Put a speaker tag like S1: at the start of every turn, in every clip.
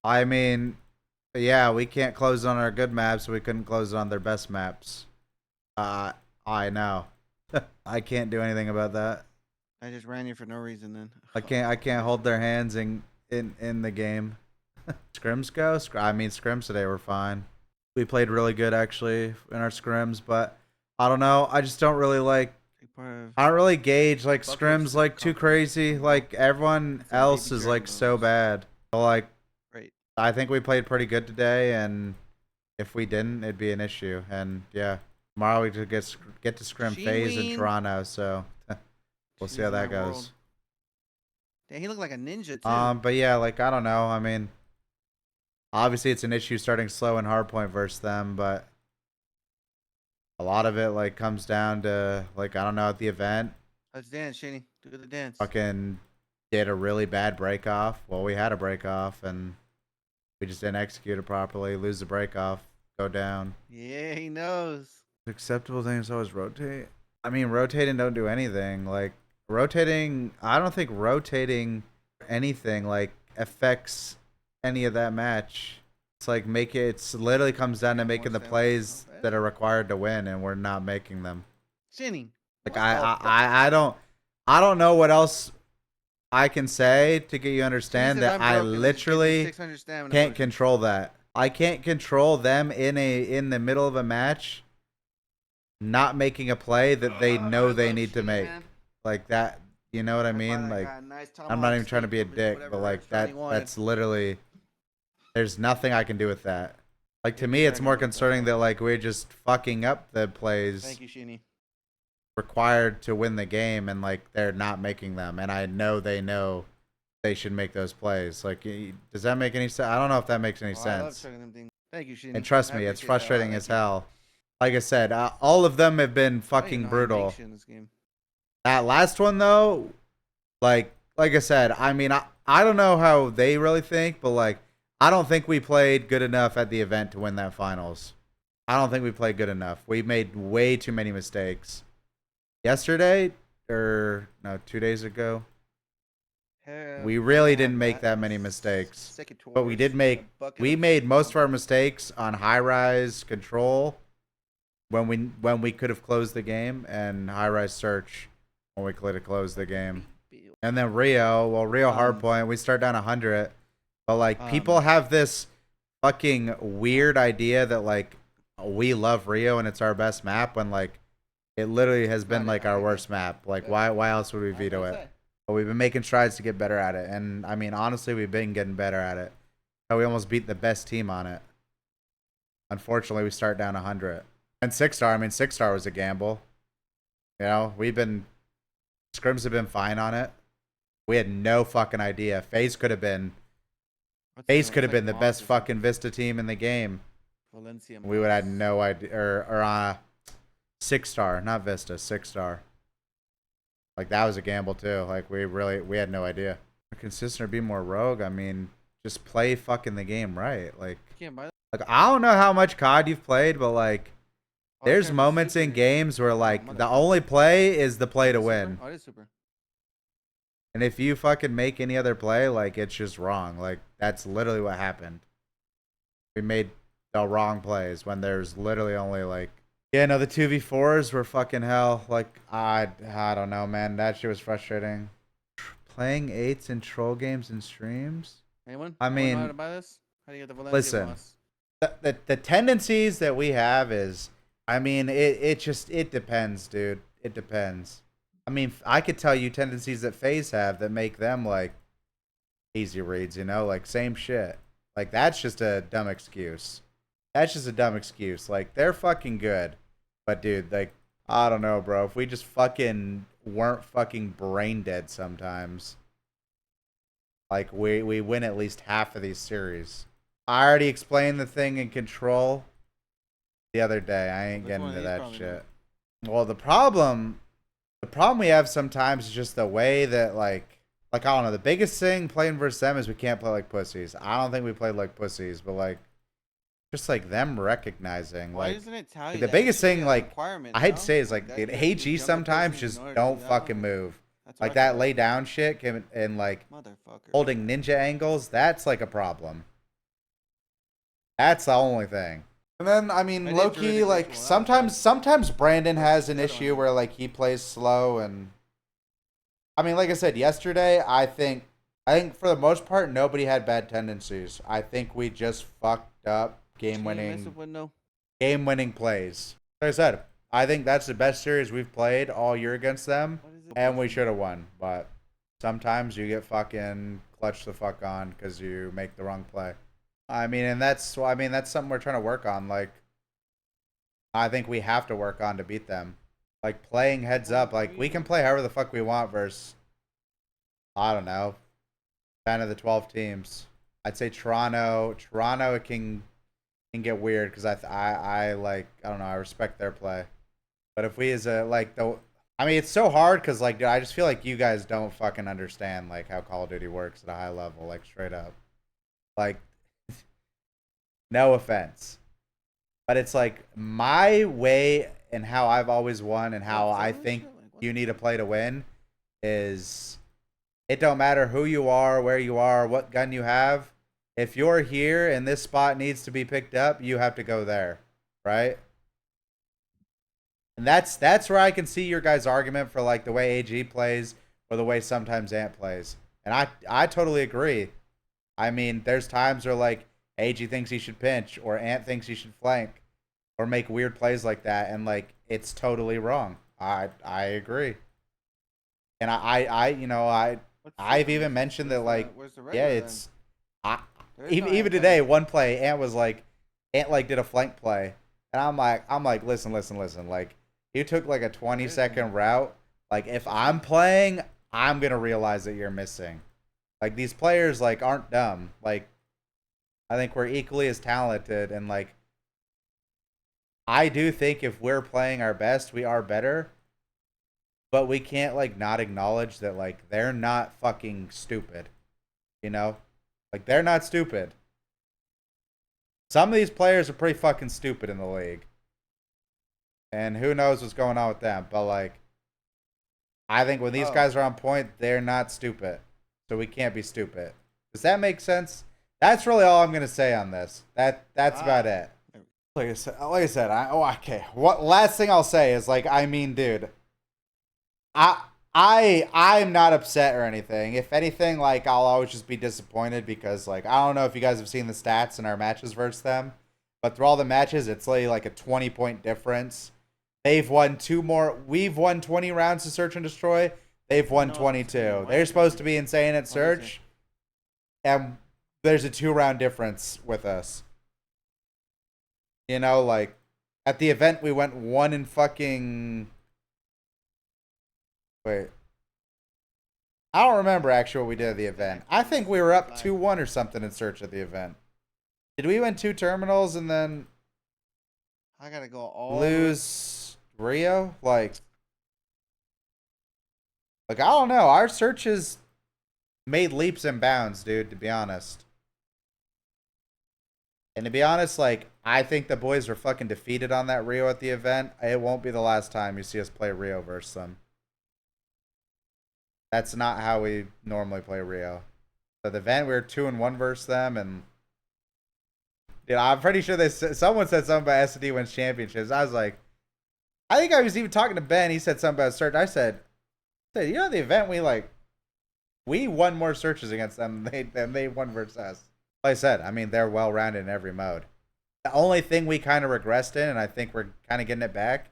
S1: I mean, yeah, we can't close on our good maps. We couldn't close on their best maps. Uh, I know. I can't do anything about that.
S2: I just ran you for no reason then.
S1: I can't hold their hands in the game. Scrims go. I mean, scrims today were fine. We played really good actually in our scrims, but I don't know. I just don't really like. I don't really gauge like scrims like too crazy. Like everyone else is like so bad. But, like
S2: Right.
S1: I think we played pretty good today, and if we didn't, it'd be an issue. And yeah, tomorrow we could get to scrim FaZe in Toronto, so we'll see how that goes.
S2: Damn, he looked like a ninja too.
S1: But yeah, like I don't know. I mean, obviously it's an issue starting slow in hardpoint versus them, but a lot of it like comes down to like I don't know at the event.
S2: Let's dance, Shaney. Do the dance.
S1: Fucking did a really bad break off. Well, we had a break off and we just didn't execute it properly. Lose the break off, go down.
S2: Yeah, he knows.
S1: Acceptable thing is always rotate. I mean, rotating don't do anything. Like rotating, I don't think rotating anything like affects any of that match. It's like make it. It's literally comes down to making the plays that are required to win, and we're not making them.
S2: Shaney.
S1: Like I don't know what else I can say to get you to understand that I literally can't control that. I can't control them in the middle of a match not making a play that they know they need to make. Like that, you know what I mean? Like I'm not even trying to be a dick, but like that's literally there's nothing I can do with that. Like to me it's more concerning that like we're just fucking up the plays.
S2: Thank you, Sheeny.
S1: Required to win the game and like they're not making them, and I know they should make those plays. Like does that make any sense? I don't know if that makes any sense.
S2: Thank you, Sheeny.
S1: And trust me, it's frustrating as hell. Like I said, all of them have been fucking brutal. That last one though, like I said, I mean I don't know how they really think, but like I don't think we played good enough at the event to win that finals. I don't think we played good enough. We made way too many mistakes. Yesterday, or no, 2 days ago, we really didn't make that many mistakes. But we made most of our mistakes on high rise control when we could have closed the game, and high rise search when we could have closed the game. And then Rio hardpoint, we start down 100. But like people have this fucking weird idea that like we love Rio and it's our best map when like it literally has been like our worst map. Like why else would we veto it? But we've been making strides to get better at it. And I mean honestly we've been getting better at it. So we almost beat the best team on it. Unfortunately we start down 100. And 6-star, I mean 6-star was a gamble. You know, scrims have been fine on it. We had no fucking idea. FaZe could have been the best fucking Vista team in the game. We would have had no idea. Or 6-star, not Vista, 6-star. Like that was a gamble too. Like we had no idea. Consistent or be more rogue. I mean, just play fucking the game right. Like I don't know how much COD you've played, but like there's moments in games where like the only play is the play to win. And if you fucking make any other play, like it's just wrong. Like that's literally what happened. We made the wrong plays when there's literally only like yeah, no, the 2v4s were fucking hell. Like I don't know, man. That shit was frustrating. Playing 8s in troll games and streams.
S2: Anyone?
S1: I mean,
S2: how to buy this? How do you get the
S1: listen. The tendencies that we have is, I mean, it depends, dude. It depends. I mean, I could tell you tendencies that FaZe have that make them like easy reads, you know, like same shit. Like that's just a dumb excuse. That's just a dumb excuse. Like they're fucking good, but dude, like I don't know, bro. If we just fucking weren't fucking brain dead sometimes, like we win at least half of these series. I already explained the thing in Control the other day. I ain't getting into that shit. Well, the problem we have sometimes is just the way that like I don't know, the biggest thing playing versus them is we can't play like pussies. I don't think we played like pussies, but like just like them recognizing
S2: why doesn't it tell you
S1: the biggest thing like I hate to say is like the HG sometimes just don't fucking move. Like that lay down shit and like holding ninja angles, that's like a problem. That's the only thing. And then I mean, low key, like sometimes Brandon has an issue where like he plays slow, and I mean, like I said yesterday, I think for the most part nobody had bad tendencies. I think we just fucked up game winning plays. Like I said, I think that's the best series we've played all year against them, and we should have won. But sometimes you get fucking clutched the fuck on because you make the wrong play. I mean, and that's something we're trying to work on. Like, I think we have to work on to beat them. Like playing heads up, like we can play however the fuck we want versus, I don't know, 10 of the 12 teams. I'd say Toronto it can get weird because I like, I don't know, I respect their play. But if we as a like the I mean, it's so hard because like I just feel like you guys don't fucking understand like how Call of Duty works at a high level, like straight up. Like, no offense, but it's like my way and how I've always won and how I think you need to play to win is it don't matter who you are, where you are, what gun you have. If you're here and this spot needs to be picked up, you have to go there, right? And that's where I can see your guys' argument for like the way AG plays or the way sometimes Ant plays. And I totally agree. I mean, there's times where like AG thinks he should pinch or Ant thinks he should flank or make weird plays like that, and like it's totally wrong. I agree. And I've even mentioned that like yeah, it's I even today one play Ant like did a flank play, and I'm like listen, like you took like a 20-second route. Like if I'm playing, I'm gonna realize that you're missing. Like these players like aren't dumb. Like I think we're equally as talented, and like I do think if we're playing our best, we are better. But we can't like not acknowledge that like they're not fucking stupid. You know? Like they're not stupid. Some of these players are pretty fucking stupid in the league. And who knows what's going on with them. But like I think when these guys are on point, they're not stupid. So we can't be stupid. Does that make sense? That's really all I'm gonna say on this. That's about it. Like I said, okay. What last thing I'll say is like, I mean, dude, I'm not upset or anything. If anything, like I'll always just be disappointed because like I don't know if you guys have seen the stats in our matches versus them, but through all the matches, it's like a 20-point difference. They've won 2 more. We've won 20 rounds to search and destroy. They've won 22. They're supposed to be insane at search, and there's a 2-round difference with us. You know, like at the event we went 1 in fucking. Wait. I don't remember actually what we did at the event. I think we were up 2-1 or something in search at the event. Did we win 2 terminals and then
S2: I gotta go all
S1: lose Rio? Like I don't know. Our searches made leaps and bounds, dude, to be honest. And to be honest, like, I think the boys were fucking defeated on that Rio at the event. It won't be the last time you see us play Rio versus them. That's not how we normally play Rio. So the event, we were 2-1 versus them, and dude, I'm pretty sure someone said something about S&D wins championships. I was like, I think I was even talking to Ben. He said something about search. I said, you know, the event we won more searches against them than they won versus us. Like I said, I mean, they're well-rounded in every mode. The only thing we kind of regressed in, and I think we're kind of getting it back,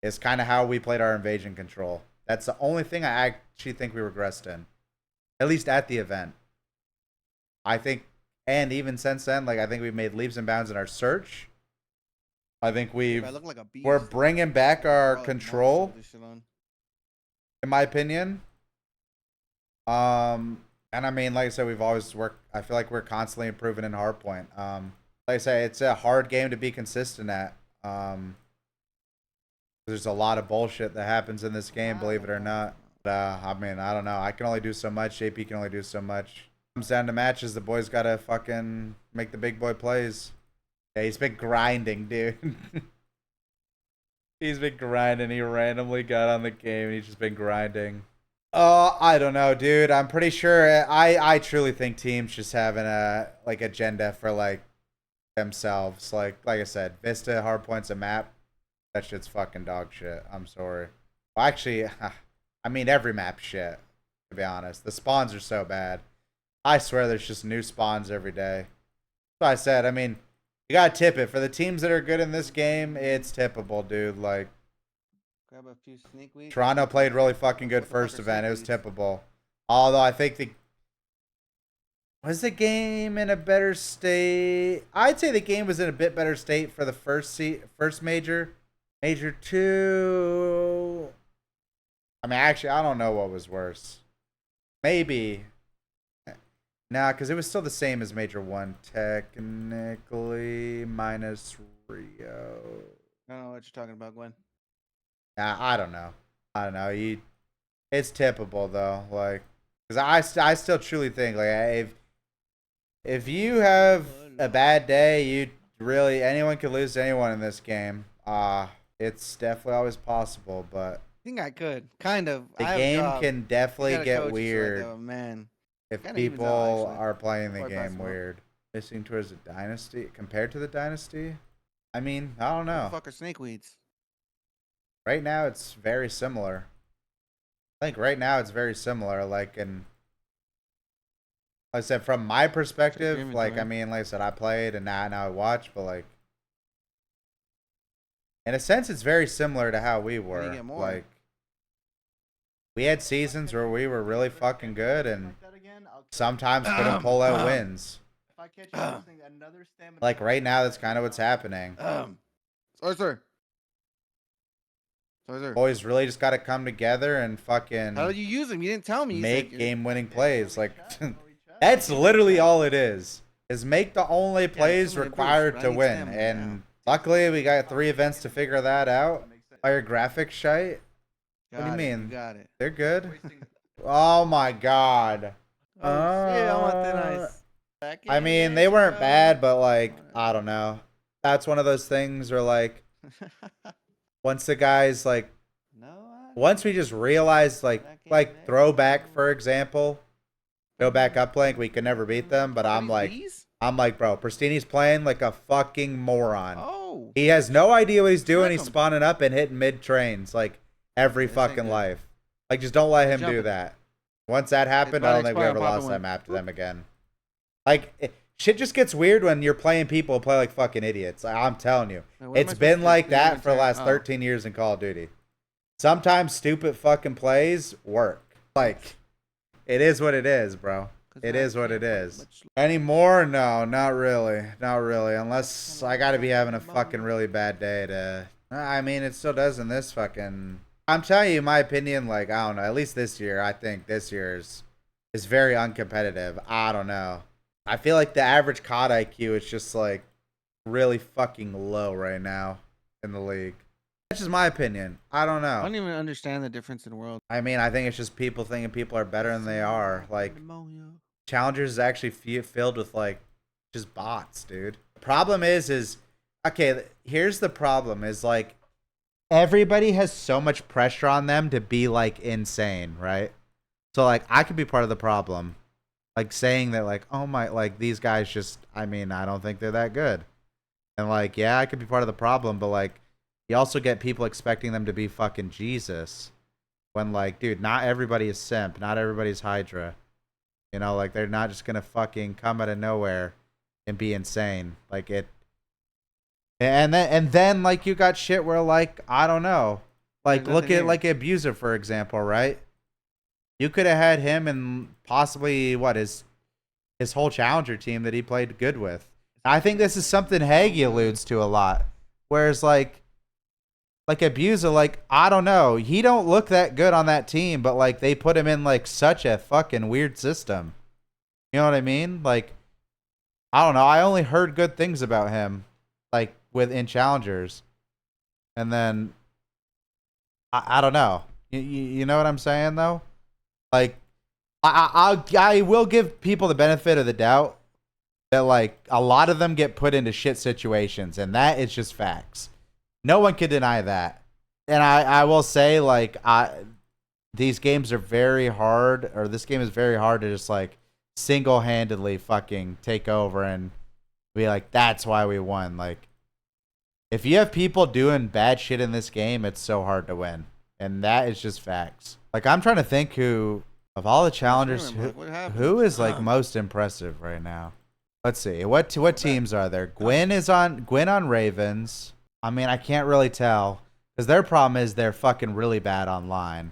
S1: is kind of how we played our invasion control. That's the only thing I actually think we regressed in. At least at the event. I think, and even since then, like I think we've made leaps and bounds in our search. I think we're bringing back our control, in my opinion. And I mean, like I said, we've always worked. I feel like we're constantly improving in hardpoint. Like I say, it's a hard game to be consistent at. There's a lot of bullshit that happens in this game, believe it or not. I mean, I don't know. I can only do so much. JP can only do so much. Comes down to matches. The boys gotta fucking make the big boy plays. Yeah, he's been grinding, dude. He's been grinding. He randomly got on the game and he's just been grinding. I don't know, dude. I'm pretty sure. I truly think teams just having a like agenda for like themselves. Like I said, Vista, hardpoints, and map. That shit's fucking dog shit. I'm sorry. Well, actually, I mean every map shit. To be honest, the spawns are so bad. I swear there's just new spawns every day. That's what I said. I mean, you gotta tip it for the teams that are good in this game. It's tippable, dude. Like,
S2: Grab a few sneak weeks.
S1: Toronto played really fucking good first event. It was tippable. Although I think was the game in a better state? I'd say the game was in a bit better state for the first major. Major 2. I mean, actually, I don't know what was worse. Maybe. Nah, because it was still the same as Major 1, technically, minus Rio.
S2: I don't know what you're talking about, Gwen.
S1: Nah, I don't know. It's tippable, though. Like, because I still truly think, like, if you have a bad day, anyone could lose to anyone in this game. It's definitely always possible, but
S2: I think I could. Kind of.
S1: the game can definitely get weird.
S2: Right, man.
S1: If people are playing the game weird. Missing towards the Dynasty compared to the Dynasty? I mean, I don't know.
S2: What the fuck are snakeweeds?
S1: Right now, it's very similar. I think right now it's very similar. Like I said, from my perspective, like, I mean, like I said, I played and now I watch, but like, in a sense, it's very similar to how we were. Like, we had seasons where we were really fucking good and sometimes couldn't pull out wins. Like, right now, that's kind of what's happening.
S2: Sorry, sir.
S1: Boys really just got to come together and fucking...
S2: How did you use them? You didn't tell me.
S1: Make game-winning plays. Like, that's literally all it is make the only plays required to win. And luckily, we got 3 events to figure that out. Are your graphics shite? What do you mean?
S2: You got it.
S1: They're good? Oh my god.
S2: Yeah, I want that nice.
S1: I mean, they weren't bad, but like, I don't know. That's one of those things where like, once the guys like, once we just realized like throwback, for example, go back uplink, we could never beat them, but I'm like, bro, Pristini's playing like a fucking moron.
S2: Oh.
S1: He has no idea what he's doing. He's spawning up and hitting mid trains like every fucking life. Like, just don't let him do that. Once that happened, I don't think we ever lost that map to them again. Like, shit just gets weird when you're playing people who play like fucking idiots. I'm telling you. It's been like that for the last 13 years in Call of Duty. Sometimes stupid fucking plays work. Like, it is what it is, bro. It is what it is. Anymore? No, not really. Not really. Unless I gotta be having a fucking really bad day to... I mean, it still does in this fucking... I'm telling you my opinion, like, I don't know. At least this year, I think this year's is very uncompetitive. I don't know. I feel like the average COD IQ is just, like, really fucking low right now in the league. That's just my opinion. I don't know.
S2: I don't even understand the difference in the world.
S1: I mean, I think it's just people thinking people are better than they are. Like, Challengers is actually filled with, like, just bots, dude. The problem is, okay, here's the problem, is, like, everybody has so much pressure on them to be, like, insane, right? So, like, I could be part of the problem. Like, saying that, like, oh my, like, these guys just, I mean, I don't think they're that good. And, like, yeah, I could be part of the problem, but, like, you also get people expecting them to be fucking Jesus. When, like, dude, not everybody is simp. Not everybody's Hydra. You know, like, they're not just gonna fucking come out of nowhere and be insane. Like, it... And then, like, you got shit where, like, I don't know. Like, look at, like, Abuser, for example, right? You could have had him and possibly, what, his whole Challenger team that he played good with. I think this is something Haggy alludes to a lot. Whereas, like Abuser, like, I don't know. He don't look that good on that team, but, like, they put him in, like, such a fucking weird system. You know what I mean? Like, I don't know. I only heard good things about him, like, in Challengers. And then, I don't know. You know what I'm saying, though? Like, I will give people the benefit of the doubt that, like, a lot of them get put into shit situations, and that is just facts. No one can deny that. And I will say, like, these games are very hard, or this game is very hard to just, like, single-handedly fucking take over, and be like, that's why we won. Like, if you have people doing bad shit in this game, it's so hard to win. And that is just facts. Like, I'm trying to think who, of all the challengers, who is like most impressive right now. Let's see. What teams are there? Gwen on Ravens. I mean, I can't really tell because their problem is they're fucking really bad online.